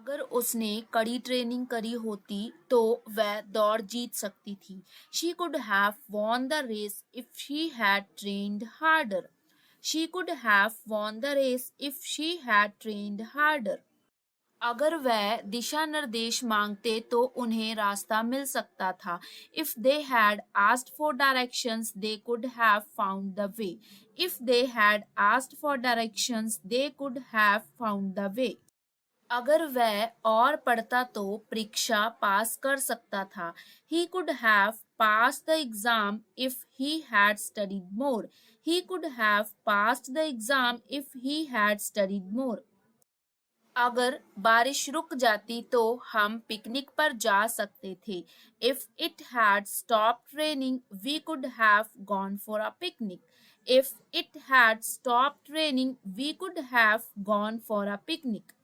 अगर उसने कड़ी ट्रेनिंग करी होती तो वह दौड़ जीत सकती थी. She could have won the race if she had trained harder. She could have won the race if she had trained harder. अगर वह दिशा निर्देश मांगते तो उन्हें रास्ता मिल सकता था. If they had asked for directions, they could have found the way. If they had asked for directions, they could have found the way. अगर वह और पढ़ता तो परीक्षा पास कर सकता था. He could have passed the exam if he had studied more. He could have passed the exam if he had studied more. अगर बारिश रुक जाती तो हम पिकनिक पर जा सकते थे. If it had stopped raining, we could have gone for a picnic. If it had stopped raining, we could have gone for a picnic.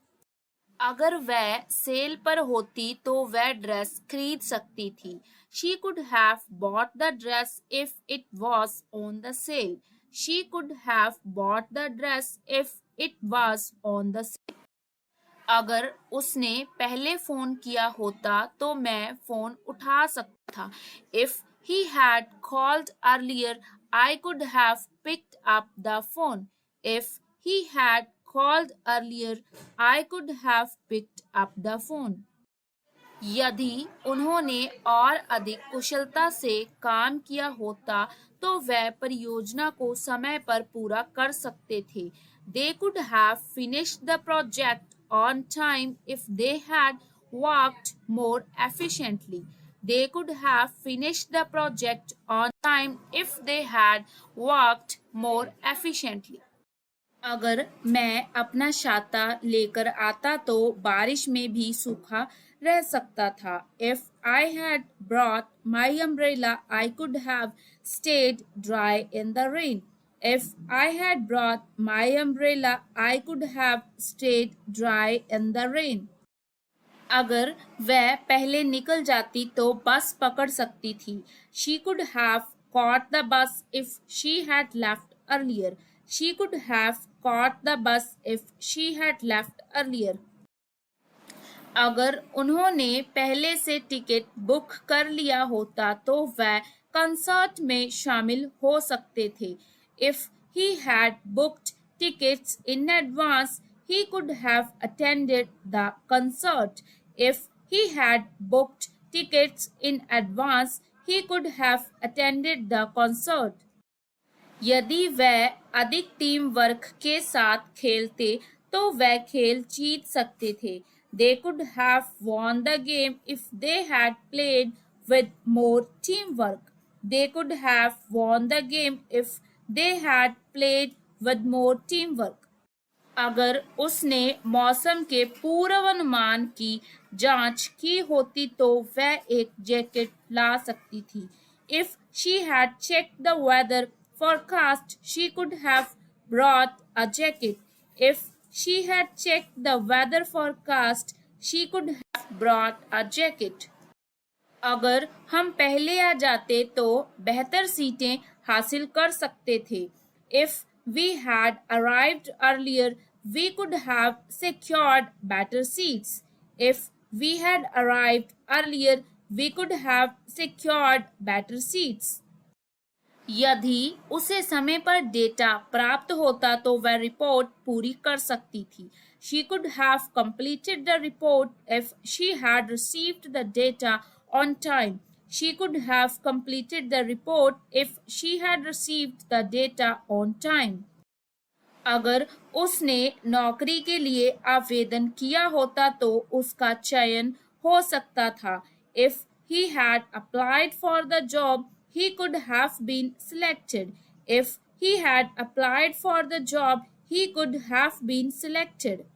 अगर वह सेल पर होती तो वह ड्रेस खरीद सकती थी. She could have bought the dress if it was on the sale. She could have bought the dress if it was on the sale. अगर उसने पहले फोन किया होता तो मैं फोन उठा सकता था. If he had called earlier, I could have picked up the phone. If he had called earlier, I could have picked up the phone. यदि उन्होंने और अधिक कुशलता से काम किया होता तो वह परियोजना को समय पर पूरा कर सकते थे. They could have finished the project on time if they had worked more efficiently. They could have finished the project on time if they had worked more efficiently. अगर मैं अपना छाता लेकर आता तो बारिश में भी सूखा रह सकता था. If I had brought my umbrella, I could have stayed dry in the rain. If I had brought my umbrella, I could have stayed dry in the rain. अगर वह पहले निकल जाती तो बस पकड़ सकती थी. She could have caught the bus if she had left earlier. She could have caught the bus if she had left earlier. अगर उन्होंने पहले से टिकट बुक कर लिया होता तो वह कंसर्ट में शामिल हो सकते थे. If he had booked tickets in advance, he could have attended the concert. If he had booked tickets in advance, he could have attended the concert. यदि वह अधिक टीम वर्क के साथ खेलते तो वह खेल जीत सकते थे. They could have won the game if they had played with more teamwork. They could have won the game if they had played with more teamwork. अगर उसने मौसम के पूर्वानुमान की जांच की होती तो वह एक जैकेट ला सकती थी. If she had checked the weather forecast, she could have brought a jacket. If she had checked the weather forecast, she could have brought a jacket. अगर हम पहले आ जाते तो बेहतर सीटें हासिल कर सकते थे. If we had arrived earlier, we could have secured better seats. If we had arrived earlier, we could have secured better seats. यदि उसे समय पर डेटा प्राप्त होता तो वह रिपोर्ट पूरी कर सकती थी. She could have completed the report if she had received the data on time. She could have completed the report if she had received the data on time. अगर उसने नौकरी के लिए आवेदन किया होता तो उसका चयन हो सकता था. If he had applied for the job, he could have been selected. If he had applied for the job, he could have been selected.